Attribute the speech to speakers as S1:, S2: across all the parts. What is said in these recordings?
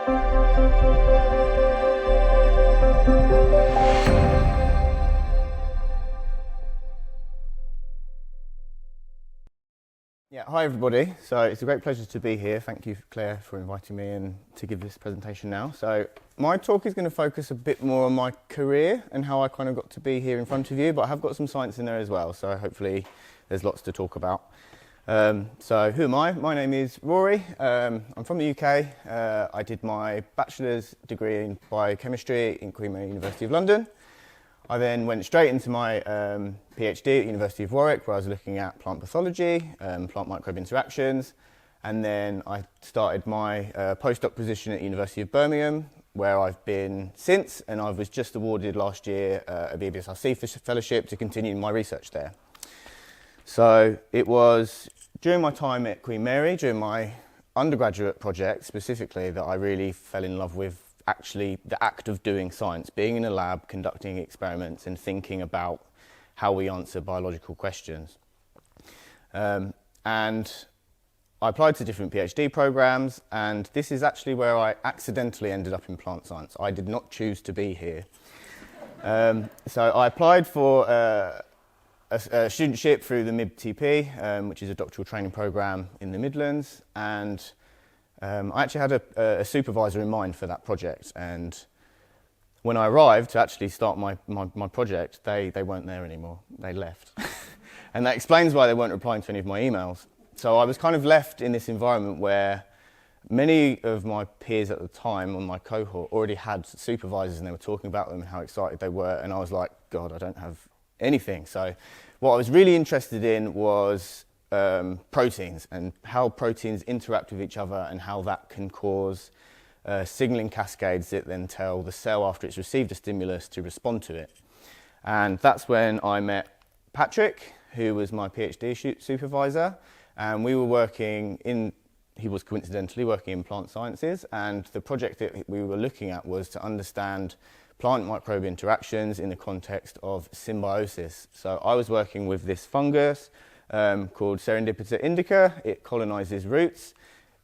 S1: Yeah, hi everybody. So it's a great pleasure to be here. Thank you, Claire, for inviting me and to give this presentation now. So my talk is going to focus a bit more on my career and how I kind of got to be here in front of you, but I have got some science in there as well, so hopefully there's lots to talk about. So who am I? My name is Rory. I'm from the UK. I did my bachelor's degree in biochemistry in Queen Mary University of London. I then went straight into my PhD at University of Warwick, where I was looking at plant pathology, plant-microbe interactions, and then I started my postdoc position at University of Birmingham, where I've been since, and I was just awarded last year a BBSRC fellowship to continue my research there. So it was during my time at Queen Mary, during my undergraduate project specifically, that I really fell in love with actually the act of doing science, being in a lab, conducting experiments and thinking about how we answer biological questions. And I applied to different PhD programs, and this is actually where I accidentally ended up in plant science. I did not choose to be here. So I applied for a studentship through the MIB-TP, which is a doctoral training program in the Midlands, and I actually had a supervisor in mind for that project, and when I arrived to actually start my project, they weren't there anymore. They left. And that explains why they weren't replying to any of my emails. So I was kind of left in this environment where many of my peers at the time on my cohort already had supervisors and they were talking about them and how excited they were, and I was like, God, I don't have anything. So what I was really interested in was proteins and how proteins interact with each other and how that can cause signaling cascades that then tell the cell after it's received a stimulus to respond to it. And that's when I met Patrick, who was my PhD supervisor, and we were working in, he was coincidentally working in plant sciences, and the project that we were looking at was to understand plant-microbe interactions in the context of symbiosis. So I was working with this fungus called Serendipity indica. It colonizes roots.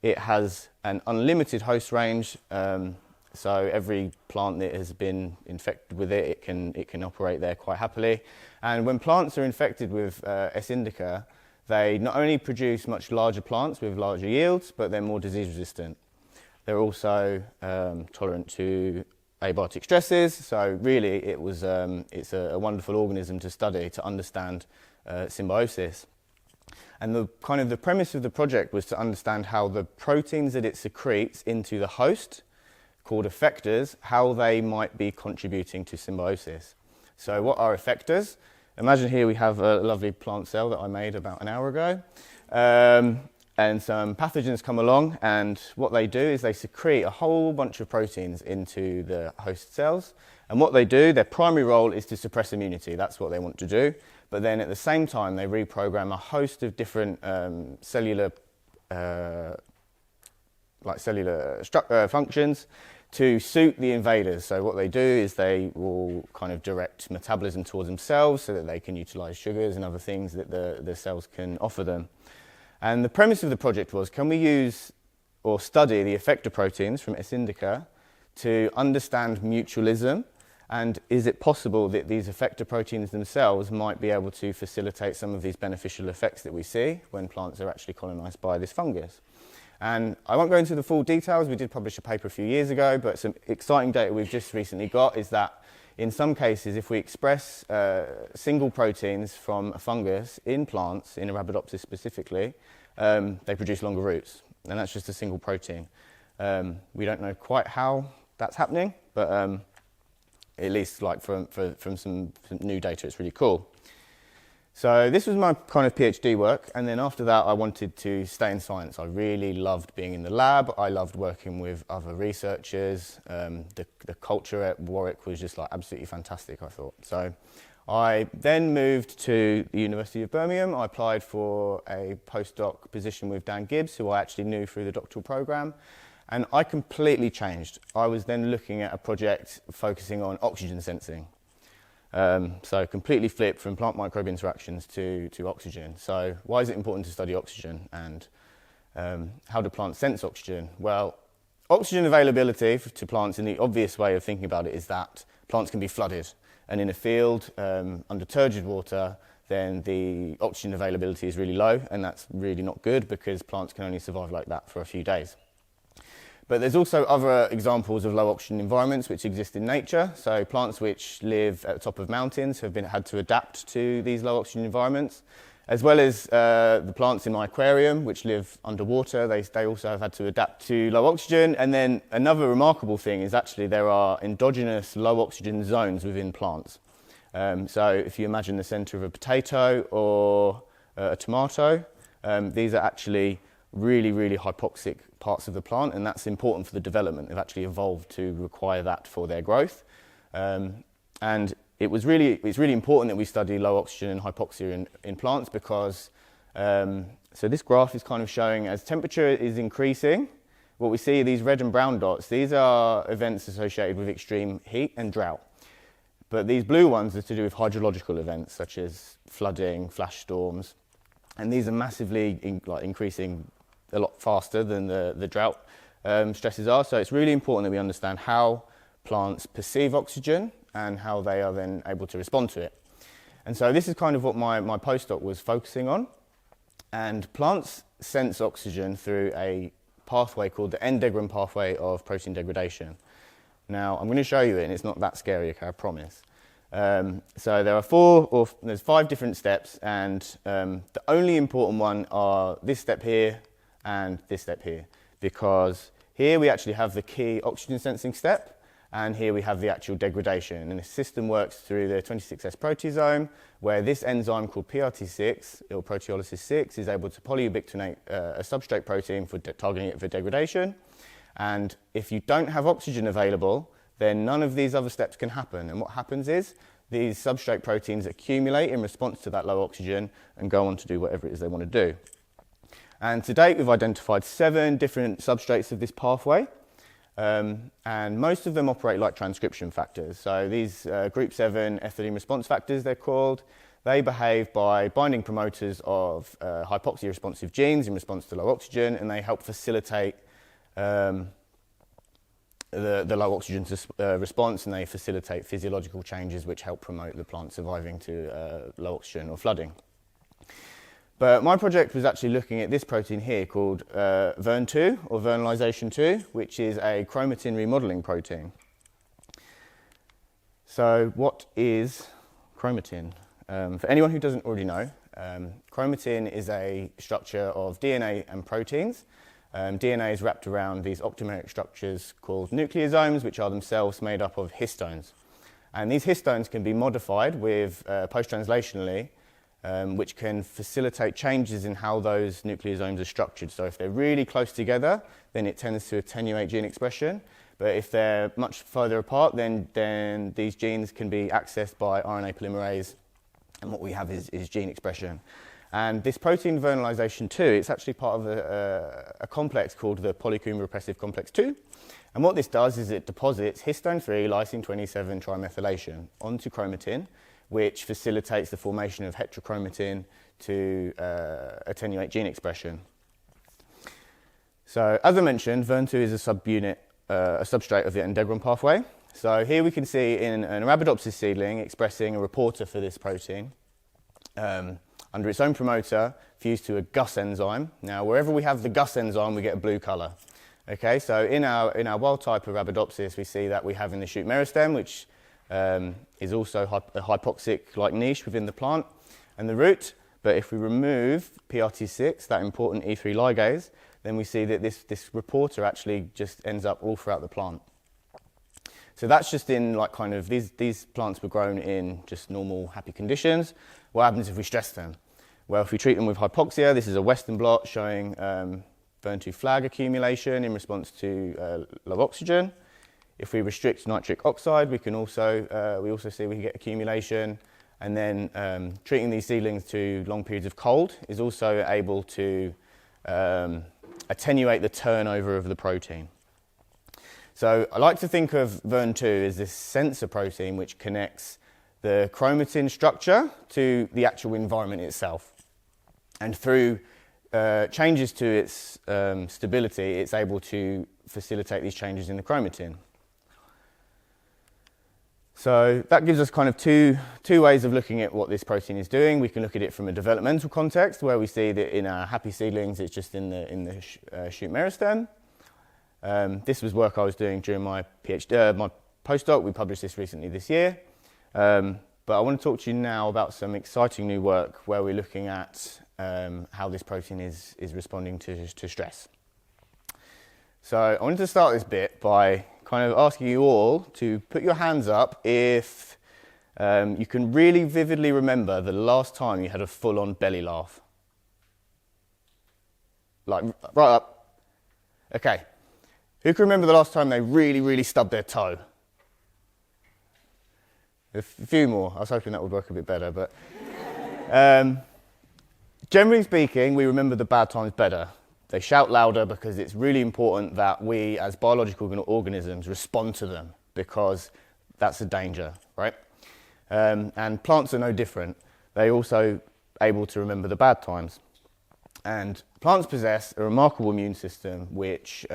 S1: It has an unlimited host range, so every plant that has been infected with it can operate there quite happily. And when plants are infected with S. indica, they not only produce much larger plants with larger yields, but they're more disease resistant. They're also tolerant to abiotic stresses, so really it's a wonderful organism to study, to understand symbiosis. And the premise of the project was to understand how the proteins that it secretes into the host, called effectors, how they might be contributing to symbiosis. So what are effectors? Imagine here we have a lovely plant cell that I made about an hour ago. And some pathogens come along, and what they do is they secrete a whole bunch of proteins into the host cells. And what they do, their primary role is to suppress immunity. That's what they want to do. But then at the same time, they reprogram a host of different cellular functions to suit the invaders. So what they do is they will kind of direct metabolism towards themselves so that they can utilize sugars and other things that the cells can offer them. And the premise of the project was, can we use or study the effector proteins from S. indica to understand mutualism, and is it possible that these effector proteins themselves might be able to facilitate some of these beneficial effects that we see when plants are actually colonized by this fungus? And I won't go into the full details. We did publish a paper a few years ago, but some exciting data we've just recently got is that in some cases, if we express single proteins from a fungus in plants, in Arabidopsis specifically, they produce longer roots, and that's just a single protein. We don't know quite how that's happening, but at least like from some new data, it's really cool. So this was my kind of PhD work, and then after that I wanted to stay in science. I really loved being in the lab. I loved working with other researchers. The culture at Warwick was just like absolutely fantastic, I thought. So I then moved to the University of Birmingham. I applied for a postdoc position with Dan Gibbs, who I actually knew through the doctoral program, and I completely changed. I was then looking at a project focusing on oxygen sensing. So completely flipped from plant microbe interactions to oxygen. So why is it important to study oxygen, and how do plants sense oxygen? Well, oxygen availability to plants, in the obvious way of thinking about it, is that plants can be flooded. And in a field under turgid water, then the oxygen availability is really low, and that's really not good because plants can only survive like that for a few days. But there's also other examples of low oxygen environments which exist in nature. So plants which live at the top of mountains have had to adapt to these low oxygen environments, as well as the plants in my aquarium which live underwater. They also have had to adapt to low oxygen. And then another remarkable thing is actually there are endogenous low oxygen zones within plants. So if you imagine the centre of a potato or a tomato, these are actually really, really hypoxic parts of the plant, and that's important for the development. They've actually evolved to require that for their growth. And it's really important that we study low oxygen and hypoxia in plants because, so this graph is kind of showing as temperature is increasing, what we see are these red and brown dots. These are events associated with extreme heat and drought. But these blue ones are to do with hydrological events such as flooding, flash storms, and these are massively increasing a lot faster than the drought stresses are. So it's really important that we understand how plants perceive oxygen and how they are then able to respond to it. And so this is kind of what my postdoc was focusing on. And plants sense oxygen through a pathway called the endegrin pathway of protein degradation. Now, I'm going to show you it, and it's not that scary, okay, I promise. So there's 5 different steps, and the only important one are this step here and this step here, because here we actually have the key oxygen sensing step, and here we have the actual degradation. And the system works through the 26S proteasome, where this enzyme called PRT6, or proteolysis 6, is able to polyubiquitinate a substrate protein for targeting it for degradation. And if you don't have oxygen available, then none of these other steps can happen. And what happens is these substrate proteins accumulate in response to that low oxygen and go on to do whatever it is they want to do. And to date, we've identified 7 different substrates of this pathway. And most of them operate like transcription factors. So these group 7 ethylene response factors, they're called, they behave by binding promoters of hypoxia responsive genes in response to low oxygen, and they help facilitate the low oxygen response, and they facilitate physiological changes which help promote the plant surviving to low oxygen or flooding. But my project was actually looking at this protein here called VERN2, or vernalization 2, which is a chromatin remodelling protein. So what is chromatin? For anyone who doesn't already know, chromatin is a structure of DNA and proteins. DNA is wrapped around these octameric structures called nucleosomes, which are themselves made up of histones. And these histones can be modified with post-translationally, which can facilitate changes in how those nucleosomes are structured. So if they're really close together, then it tends to attenuate gene expression. But if they're much further apart, then these genes can be accessed by RNA polymerase, and what we have is gene expression. And this protein vernalization 2, it's actually part of a complex called the polycomb repressive complex 2. And what this does is it deposits histone 3 lysine 27 trimethylation onto chromatin, which facilitates the formation of heterochromatin to attenuate gene expression. So as I mentioned, VERN2 is a subunit, a substrate of the endegrin pathway. So here we can see in an Arabidopsis seedling expressing a reporter for this protein under its own promoter fused to a GUS enzyme. Now, wherever we have the GUS enzyme, we get a blue colour. Okay, so in our wild type of Arabidopsis, we see that we have in the shoot meristem, which is also a hypoxic-like niche within the plant, and the root. But if we remove PRT6, that important E3 ligase, then we see that this reporter actually just ends up all throughout the plant. So that's just in like kind of these plants were grown in just normal happy conditions. What happens if we stress them? Well, if we treat them with hypoxia, this is a Western blot showing VERN2 flag accumulation in response to low oxygen. If we restrict nitric oxide, we also see we can get accumulation. And then treating these seedlings to long periods of cold is also able to attenuate the turnover of the protein. So I like to think of VERN2 as this sensor protein which connects the chromatin structure to the actual environment itself. And through changes to its stability, it's able to facilitate these changes in the chromatin. So that gives us kind of two ways of looking at what this protein is doing. We can look at it from a developmental context, where we see that in our happy seedlings, it's just in the shoot meristem. This was work I was doing during my PhD, my postdoc. We published this recently this year. But I want to talk to you now about some exciting new work where we're looking at how this protein is responding to stress. So I wanted to start this bit by kind of asking you all to put your hands up if you can really vividly remember the last time you had a full-on belly laugh. Like, right up. Okay. Who can remember the last time they really, really stubbed their toe? A few more. I was hoping that would work a bit better, but generally speaking, we remember the bad times better. They shout louder because it's really important that we, as biological organisms, respond to them, because that's a danger, right? And plants are no different. They're also able to remember the bad times. And plants possess a remarkable immune system, which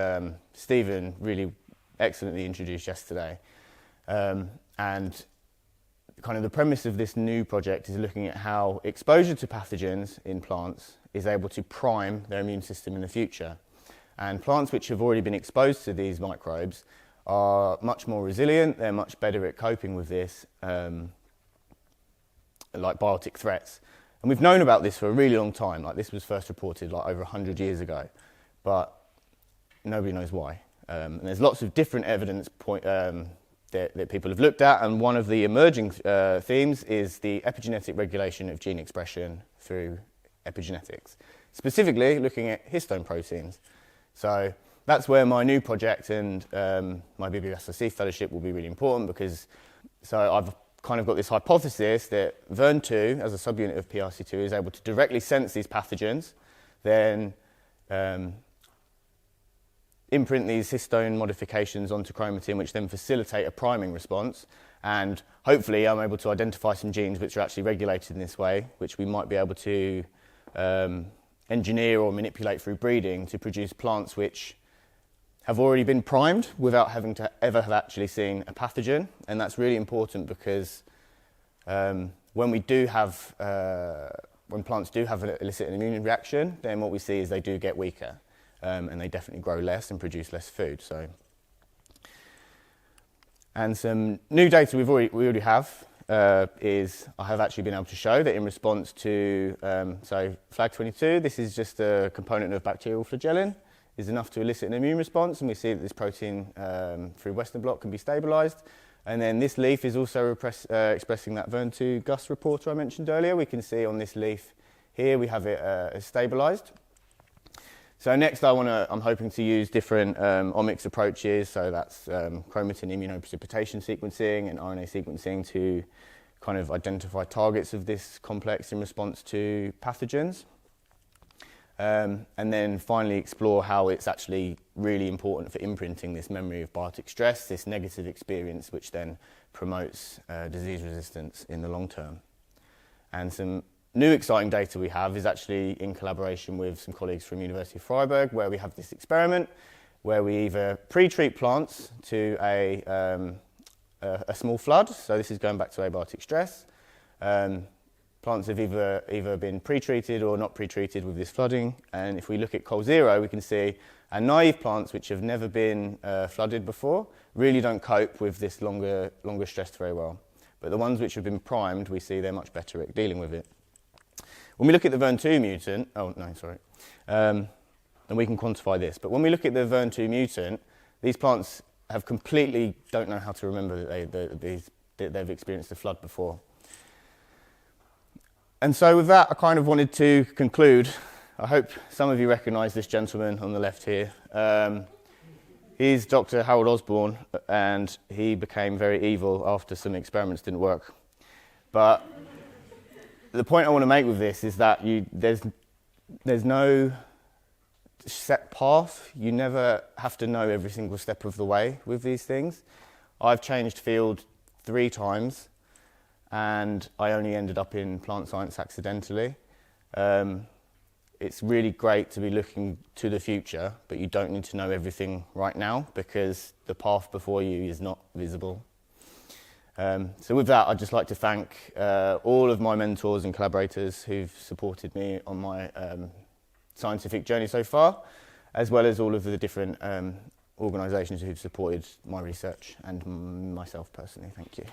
S1: Stephen really excellently introduced yesterday. And kind of the premise of this new project is looking at how exposure to pathogens in plants is able to prime their immune system in the future. And plants which have already been exposed to these microbes are much more resilient, they're much better at coping with this, like biotic threats. And we've known about this for a really long time. Like, this was first reported like over 100 years ago, but nobody knows why. And there's lots of different evidence that people have looked at, and one of the emerging themes is the epigenetic regulation of gene expression through epigenetics, specifically looking at histone proteins. So that's where my new project and my BBSRC fellowship will be really important, because I've kind of got this hypothesis that VERN2, as a subunit of PRC2, is able to directly sense these pathogens, then imprint these histone modifications onto chromatin, which then facilitate a priming response. And hopefully I'm able to identify some genes which are actually regulated in this way, which we might be able to engineer or manipulate through breeding to produce plants which have already been primed without having to ever have actually seen a pathogen. And that's really important because when plants do have an elicit an immune reaction, then what we see is they do get weaker. And they definitely grow less and produce less food. And some new data we already have is I have actually been able to show that in response to FLAG22, this is just a component of bacterial flagellin, is enough to elicit an immune response, and we see that this protein through Western blot can be stabilised. And then this leaf is also expressing that VERN2 GUS reporter I mentioned earlier. We can see on this leaf here we have it stabilised. So next I'm hoping to use different omics approaches, so that's chromatin immunoprecipitation sequencing and RNA sequencing to kind of identify targets of this complex in response to pathogens. And then finally explore how it's actually really important for imprinting this memory of biotic stress, this negative experience which then promotes disease resistance in the long term. And some new exciting data we have is actually in collaboration with some colleagues from University of Freiburg, where we have this experiment where we either pre-treat plants to a small flood. So this is going back to abiotic stress. Plants have either been pre-treated or not pre-treated with this flooding. And if we look at Col0, we can see our naive plants, which have never been flooded before, really don't cope with this longer stress very well. But the ones which have been primed, we see they're much better at dealing with it. When we look at the VERN2 mutant, and we can quantify this, but when we look at the VERN2 mutant, these plants have completely don't know how to remember that they've experienced a flood before. And so with that, I kind of wanted to conclude. I hope some of you recognise this gentleman on the left here. He's Dr. Harold Osborne, and he became very evil after some experiments didn't work. But the point I want to make with this is that there's no set path. You never have to know every single step of the way with these things. I've changed field 3 times, and I only ended up in plant science accidentally. it's really great to be looking to the future, but you don't need to know everything right now because the path before you is not visible. So with that, I'd just like to thank all of my mentors and collaborators who've supported me on my scientific journey so far, as well as all of the different organisations who've supported my research and myself personally. Thank you.